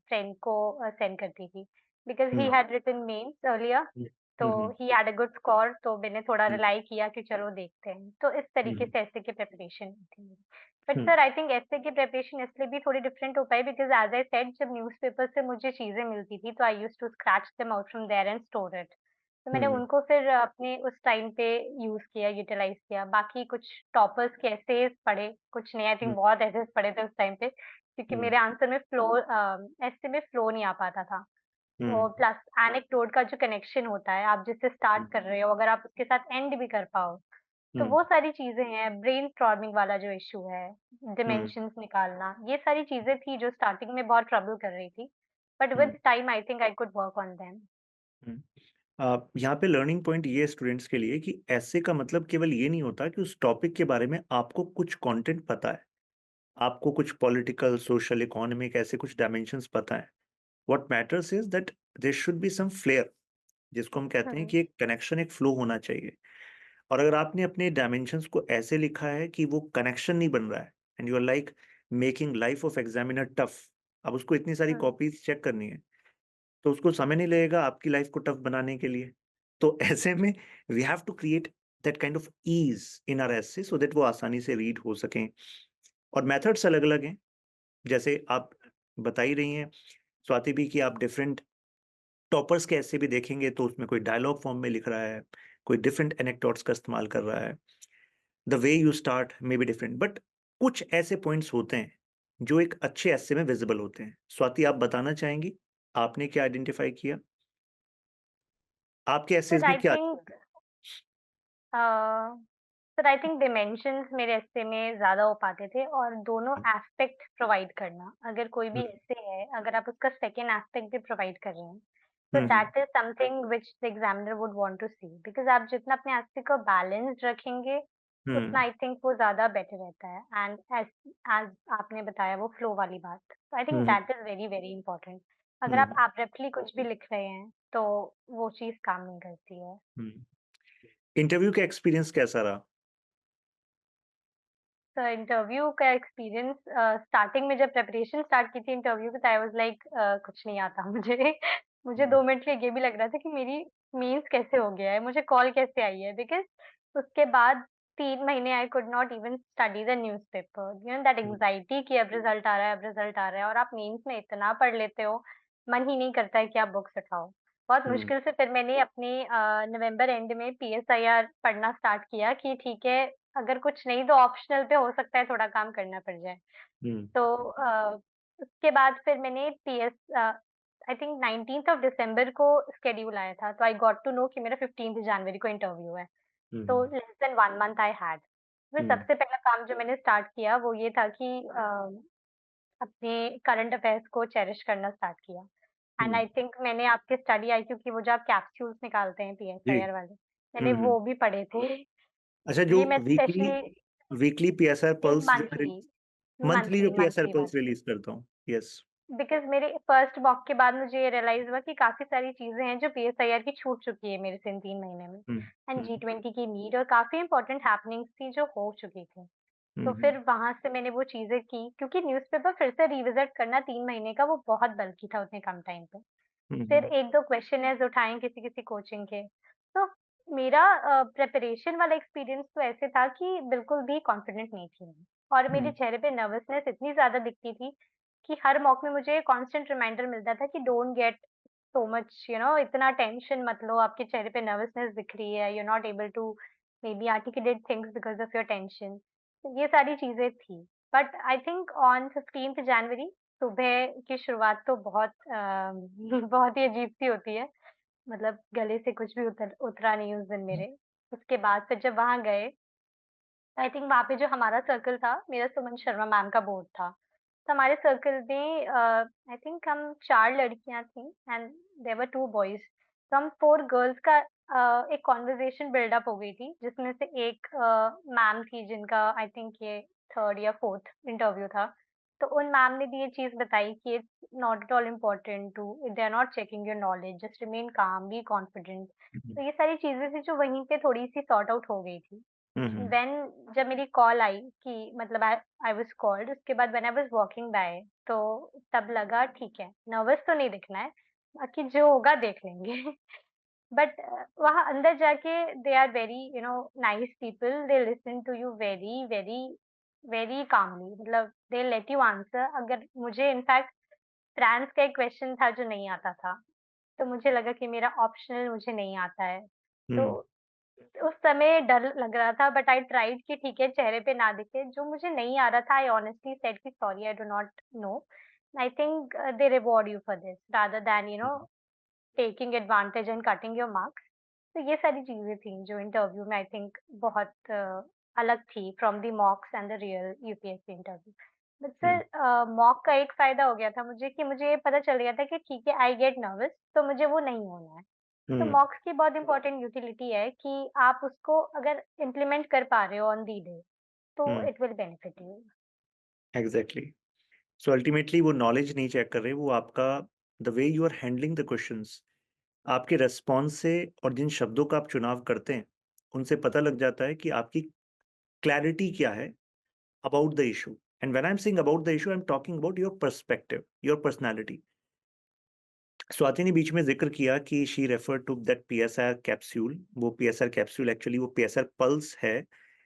[SPEAKER 1] फ्रेंड को सेंड करती थी। Because he
[SPEAKER 2] hmm,
[SPEAKER 1] had written mains earlier
[SPEAKER 2] hmm,
[SPEAKER 1] तो
[SPEAKER 2] hmm, hmm,
[SPEAKER 1] he had a good score तो मैंने थोड़ा
[SPEAKER 2] हुँ,
[SPEAKER 1] रिलाई किया कि चलो देखते हैं। तो इस तरीके
[SPEAKER 2] हुँ,
[SPEAKER 1] से एसे की प्रिपरेशन थी मेरी। But
[SPEAKER 2] um,
[SPEAKER 1] sir I think essay की प्रिपरेशन इसलिए भी थोड़ी डिफरेंट हो पाई बिकॉज़ एज़ आई सेड जब न्यूज़पेपर से मुझे चीज़ें मिलती थी तो I used to scratch them out from there and store it. तो मैंने
[SPEAKER 2] हुँ,
[SPEAKER 1] उनको फिर अपने उस टाइम पे यूज़ किया, यूटिलाइज़ किया। बाकी कुछ टॉपर्स के एसेज़ पढ़े, कुछ नहीं आई थिंक
[SPEAKER 2] हुँ,
[SPEAKER 1] बहुत एसेज़ पढ़े थे उस टाइम पे क्योंकि
[SPEAKER 2] हुँ,
[SPEAKER 1] मेरे आंसर में ऐसे में फ्लो नहीं आ पाता था।
[SPEAKER 2] हुँ,
[SPEAKER 1] और प्लस एनेक्डोट का जो कनेक्शन होता है, आप जिससे स्टार्ट कर रहे हो, अगर आप उसके साथ एंड भी कर पाओ, तो
[SPEAKER 2] हुँ,
[SPEAKER 1] वो सारी चीज़ें हैं। ब्रेनस्टॉर्मिंग वाला जो इश्यू है,
[SPEAKER 2] हुँ,
[SPEAKER 1] डायमेंशंस निकालना, ये सारी चीज़ें थी जो स्टार्टिंग में बहुत ट्रबल कर रही थी। But
[SPEAKER 2] hmm,
[SPEAKER 1] with time I think I could work on them.
[SPEAKER 2] Hmm. यहाँ पे लर्निंग पॉइंट ये है स्टूडेंट्स के लिए कि ऐसे का मतलब केवल ये नहीं होता कि उस टॉपिक के बारे में आपको कुछ कंटेंट पता है। आपको कुछ पॉलिटिकल, सोशल, इकोनॉमिक ऐसे कुछ डायमेंशंस पता है। What matters is that there should be some flair जिसको हम कहते हैं
[SPEAKER 1] हुँ,
[SPEAKER 2] कि एक कनेक्शन, एक फ्लो होना चाहिए। और अगर आपने अपने डायमेंशंस को ऐसे लिखा है कि वो कनेक्शन नहीं बन रहा है and you are like making life of examiner tough, अब उसको इतनी सारी
[SPEAKER 1] हुँ,
[SPEAKER 2] कॉपीज चेक करनी है तो उसको समय नहीं लगेगा आपकी लाइफ को टफ बनाने के लिए। तो ऐसे में we have to create that kind of ease in our essay so that वो आसानी से रीड हो सकें। और मेथड्स अलग अलग हैं, जैसे आप बता ही रही हैं स्वाति भी कि आप डिफरेंट टॉपर्स के ऐसे भी देखेंगे तो उसमें कोई डायलॉग फॉर्म में लिख रहा है, कोई डिफरेंट एनेक्डोट्स का इस्तेमाल कर रहा है। The way you start may be different but कुछ ऐसे पॉइंट्स होते हैं जो एक अच्छे एस्से में विजिबल होते हैं। स्वाति आप बताना चाहेंगी, आपने क्या आइडेंटिफाई किया? आपके एसेस
[SPEAKER 1] सर
[SPEAKER 2] में
[SPEAKER 1] आई
[SPEAKER 2] क्या?
[SPEAKER 1] Think a, sir I think dimensions मेरे एस्से में ज़्यादा हो पाते थे और दोनों एस्पेक्ट प्रोवाइड करना। अगर कोई भी
[SPEAKER 2] हुँ,
[SPEAKER 1] एस्से है, अगर आप उसका सेकंड एस्पेक्ट भी प्रोवाइड कर रहे हैं, तो
[SPEAKER 2] hmm, hmm,
[SPEAKER 1] that is something which the examiner would want to see because आप जितना अपने एस्से को बैलेंस्ड रखेंगे, उतना
[SPEAKER 2] हुँ,
[SPEAKER 1] आई थिंक वो ज़्यादा बेटर रहता है एंड एज़ एज़ आपने बताया वो फ्लो वाली बात। तो I think
[SPEAKER 2] hmm,
[SPEAKER 1] that is very, very important. अगर आप
[SPEAKER 2] हुँ,
[SPEAKER 1] एब्रप्टली कुछ भी लिख रहे हैं, तो वो चीज़ काम नहीं करती है।
[SPEAKER 2] हुँ। इंटरव्यू का एक्सपीरियंस कैसा रहा?
[SPEAKER 1] इंटरव्यू का एक्सपीरियंस स्टार्टिंग में जब प्रिपरेशन स्टार्ट की थी इंटरव्यू की, तो आई वाज़ लाइक कुछ नहीं आता मुझे। मुझे
[SPEAKER 2] हुँ,
[SPEAKER 1] 2 मिनट के लिए ये भी लग रहा था कि मेरी मीन्स कैसे हो गया है, मुझे कॉल कैसे आई है, बिकॉज़ उसके बाद 3 महीने I could not even study the newspaper, you know that
[SPEAKER 2] hmm,
[SPEAKER 1] anxiety कि अब रिज़ल्ट आ रहा है, अब रिज़ल्ट आ रहा है, और आप मीन्स में इतना पढ़ लेते हो, मन ही नहीं करता है कि आप बुक्स उठाओ। बहुत
[SPEAKER 2] हुँ,
[SPEAKER 1] मुश्किल से फिर मैंने अपने नवंबर एंड में पीएसआईआर पढ़ना स्टार्ट किया कि ठीक है, अगर कुछ नहीं तो ऑप्शनल पे हो सकता है थोड़ा काम करना पड़ जाए।
[SPEAKER 2] हुँ,
[SPEAKER 1] तो उसके बाद फिर मैंने I think 19th of December को शेड्यूल आया था, तो आई गॉट टू नो कि मेरा 15th जनवरी को इंटरव्यू है।
[SPEAKER 2] हुँ,
[SPEAKER 1] तो
[SPEAKER 2] hmm,
[SPEAKER 1] less than 1 month I had. फिर
[SPEAKER 2] हुँ,
[SPEAKER 1] सबसे पहला काम जो मैंने स्टार्ट किया वो ये था कि अपने करंट अफेयर्स को चेरिश करना स्टार्ट किया। एंड
[SPEAKER 2] हुँ,
[SPEAKER 1] आई थिंक मैंने आपके स्टडी आईक्यू की वो जो आप कैप्सूल्स निकालते हैं
[SPEAKER 2] जी।
[SPEAKER 1] पीएसआईआर वाले, मैंने
[SPEAKER 2] हुँ, हुँ।
[SPEAKER 1] वो भी पढ़े थे।
[SPEAKER 2] अच्छा, जो
[SPEAKER 1] ये मैं
[SPEAKER 2] वीकली
[SPEAKER 1] स्पेशली
[SPEAKER 2] वीकली पीएसआर
[SPEAKER 1] नहीं,
[SPEAKER 2] पल्स जो मैं
[SPEAKER 1] मंथली,
[SPEAKER 2] मंथली जो
[SPEAKER 1] मंथली,
[SPEAKER 2] पीएसआर
[SPEAKER 1] मंथली
[SPEAKER 2] पल्स
[SPEAKER 1] वाले।
[SPEAKER 2] रिलीज़ करता हूँ। यस।
[SPEAKER 1] बिकॉज़ मेरे फर्स्ट मॉक के बाद मुझे ये रियलाइज़ हुआ कि काफ़ी सारी चीज़ें हैं जो पीएसआईआर की छूट चुकी है मेरे से इन 3 महीने में।
[SPEAKER 2] हुँ,
[SPEAKER 1] एंड
[SPEAKER 2] हुँ,
[SPEAKER 1] जी20 की मीट और काफ़ी इम्पोर्टेंट हैपनिंग्स थी जो हो चुकी थी।
[SPEAKER 2] हुँ,
[SPEAKER 1] तो
[SPEAKER 2] हुँ,
[SPEAKER 1] फिर वहाँ से मैंने वो चीज़ें की, क्योंकि न्यूज़पेपर फिर से रिविज़िट करना 3 महीने का वो बहुत बल्की था उतने कम टाइम पे।
[SPEAKER 2] हुँ,
[SPEAKER 1] फिर
[SPEAKER 2] हुँ,
[SPEAKER 1] 1-2 क्वेश्चनेयर्स उठाए किसी-किसी कोचिंग के। तो मेरा प्रिपरेशन वाला एक्सपीरियंस तो ऐसे था कि बिल्कुल भी कॉन्फिडेंट नहीं थी मैं, और मेरे
[SPEAKER 2] हुँ,
[SPEAKER 1] चेहरे पे नर्वसनेस इतनी ज़्यादा दिखती थी कि हर मॉक में मुझे कांस्टेंट रिमाइंडर मिलता था कि don't get so much, you know इतना टेंशन मत लो, आपके चेहरे पे नर्वसनेस दिख रही है, you are not able to maybe articulate things because of your tension. तो ये सारी चीज़ें थी। But I think on 15th जनवरी सुबह की शुरुआत तो बहुत बहुत ही अजीब-सी होती है। मतलब गले से कुछ भी उतरा नहीं उस दिन मेरे। उसके बाद फिर जब वहाँ गए, आई थिंक वहाँ पे जो हमारा सर्कल था, मेरा सुमन शर्मा मैम का बोर्ड था। तो हमारे सर्कल में आई थिंक हम 4 लड़कियाँ थीं एंड देयर वर 2 बॉयज़। तो हम 4 गर्ल्स का एक कन्वर्सेशन बिल्डअप हो गई थी, जिसमें से एक मैम थी जिनका आई थिंक ये 3rd या 4th इंटरव्यू था। तो उन मैम ने भी ये चीज़ बताई कि it's not at all important to, they are not checking your knowledge, just remain calm, be confident.
[SPEAKER 2] Hmm,
[SPEAKER 1] तो ये सारी चीज़ें थी जो वहीं पे थोड़ी-सी सॉर्ट आउट हो गई थी।
[SPEAKER 2] हुँ, हुँ,
[SPEAKER 1] देन जब मेरी कॉल आई कि मतलब आई आई वाज़ कॉल्ड, उसके बाद when I was walking by, तो तब लगा ठीक है, नर्वस तो नहीं दिखना है, बाकी जो होगा देख लेंगे। बट वहाँ अंदर जाके they are very you know nice people, they listen to you very, very, very calmly, मतलब दे लेट यू आंसर। अगर मुझे इनफैक्ट फ्रांस का एक क्वेश्चन था जो नहीं आता था, तो मुझे लगा कि मेरा ऑप्शनल मुझे नहीं आता है। तो
[SPEAKER 2] हुँ,
[SPEAKER 1] उस समय डर लग रहा था, बट आई ट्राइड कि ठीक है चेहरे पे ना दिखे, जो मुझे नहीं आ रहा था आई ऑनेस्टली सेड कि sorry I do not know. I think they reward you for this rather than you know
[SPEAKER 2] hmm,
[SPEAKER 1] taking advantage and cutting your marks. तो ये सारी चीज़ें थी जो इंटरव्यू में आई थिंक बहुत अलग थी from the मॉक्स and the real UPSC interview. But
[SPEAKER 2] um,
[SPEAKER 1] sir mock का एक फ़ायदा हो गया था मुझे कि मुझे ये पता चल गया था कि ठीक है आई गेट नर्वस, तो मुझे वो नहीं होना है। तो
[SPEAKER 2] हुँ,
[SPEAKER 1] मॉक्स की बहुत इम्पोर्टेंट यूटिलिटी है कि आप उसको अगर इम्प्लीमेंट कर पा रहे हो ऑन द डे, तो
[SPEAKER 2] hmm,
[SPEAKER 1] it will benefit you.
[SPEAKER 2] Exactly. So ultimately वो नॉलेज नहीं चेक कर रहे, वो आपका the way you are handling the questions, आपके रिस्पॉन्स से और जिन शब्दों का आप चुनाव करते हैं, उनसे पता लग जाता है कि आपकी क्लैरिटी क्या है about the issue. And when I am saying about the issue, I am talking about your perspective, your personality. Swati ने बीच में ज़िक्र किया कि she referred to that PSR capsule, वो पीएसआर कैप्सूल एक्चुअली वो पीएसआर पल्स है।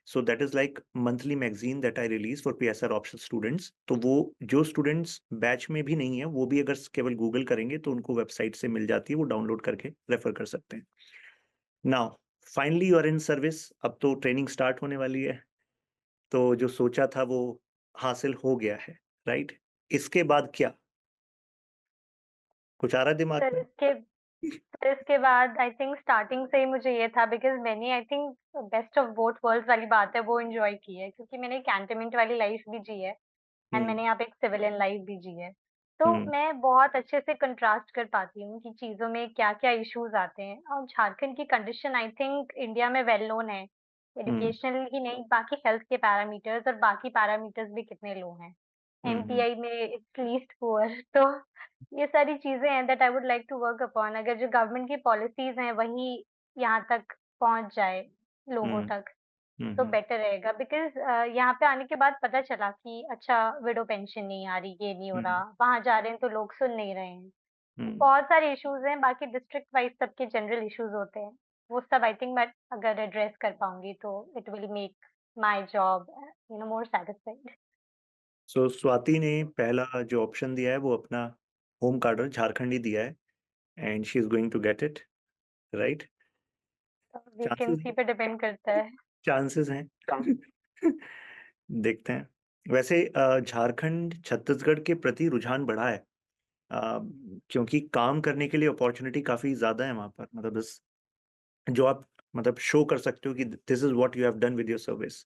[SPEAKER 2] So that is like monthly magazine that I release for PSR optional students. तो वो जो स्टूडेंट्स बैच में भी नहीं है, वो भी अगर केवल गूगल करेंगे तो उनको वेबसाइट से मिल जाती है, वो डाउनलोड करके रेफर कर सकते हैं। Now finally you are in service, अब तो ट्रेनिंग स्टार्ट होने वाली है, तो जो सोचा था वो हासिल हो गया है, राइट? इसके बाद क्या? कुछ आ रहा है दिमाग
[SPEAKER 1] सर
[SPEAKER 2] में?
[SPEAKER 1] इसके फिर इसके बाद आई थिंक स्टार्टिंग से ही मुझे ये था, बिकॉज़ मैंने I think best of both worlds वाली बात है वो एन्जॉय की है, क्योंकि मैंने कैंटोनमेंट वाली लाइफ़ भी जी है एंड
[SPEAKER 2] हुँ,
[SPEAKER 1] मैंने यहाँ पे एक सिविलियन लाइफ़ भी जी है। तो
[SPEAKER 2] हुँ,
[SPEAKER 1] मैं बहुत अच्छे से कंट्रास्ट कर पाती हूँ कि चीज़ों में क्या-क्या इश्यूज़ आते हैं, और झारखंड की कंडीशन आई थिंक इंडिया में वेल नोन है।
[SPEAKER 2] हुँ,
[SPEAKER 1] एजुकेशनल ही नहीं, बाकी हेल्थ के पैरामीटर्स और बाकी पैरामीटर्स भी कितने लो हैं।
[SPEAKER 2] हुँ, हुँ,
[SPEAKER 1] एमपीआई में इट्स लीस्ट पुअर। तो ये सारी चीज़ें हैं that I would like to work upon, अगर जो गवर्नमेंट की पॉलिसीज़ हैं वही यहाँ तक पहुँच जाए लोगों
[SPEAKER 2] हुँ,
[SPEAKER 1] तक। तो बेटर रहेगा बिकॉज़ यहाँ पे आने के बाद पता चला कि अच्छा विडो पेंशन नहीं आ रही, ये नहीं हो रहा, वहाँ जा रहे हैं तो लोग सुन नहीं रहे हैं। बहुत सारे इश्यूज़ हैं, बाकी डिस्ट्रिक्ट वाइज़ सबके जनरल इश्यूज़ होते हैं। वो सब आई थिंक मैं अगर एड्रेस कर पाऊँगी तो it will make my job more satisfied.
[SPEAKER 2] So Swati ने पहला जो ऑप्शन दिया है वो अपना होम कार्डर झारखंड ही दिया है and she is going to get it, right? Chances
[SPEAKER 1] vacancy पे डिपेंड करता है।
[SPEAKER 2] चांसेस हैं। देखते हैं। वैसे झारखंड छत्तीसगढ़ के प्रति रुझान बढ़ा है, क्योंकि काम करने के लिए अपॉर्चुनिटी काफी ज्यादा है वहां पर, मतलब बस जो आप मतलब शो कर सकते हो कि this is what you have done with your service.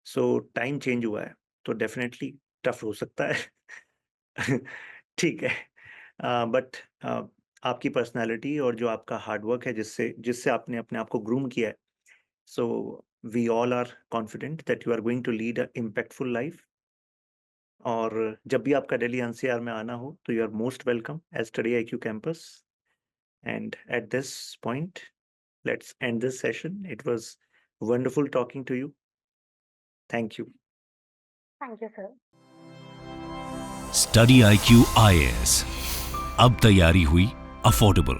[SPEAKER 2] So time change हुआ है तो डेफिनेटली टफ हो सकता है। ठीक है, बट आपकी पर्सनालिटी और जो आपका हार्डवर्क है जिससे जिससे आपने अपने आप को ग्रूम किया है, so we all are confident that you are going to lead a impactful life. और जब भी आपका दिल्ली एनसीआर में आना हो तो you are most welcome at Study IQ campus. And at this point let's end this session. It was wonderful talking to you. Thank you.
[SPEAKER 1] Thank you sir.
[SPEAKER 3] Study IQ IAS, अब तैयारी हुई अफोर्डेबल।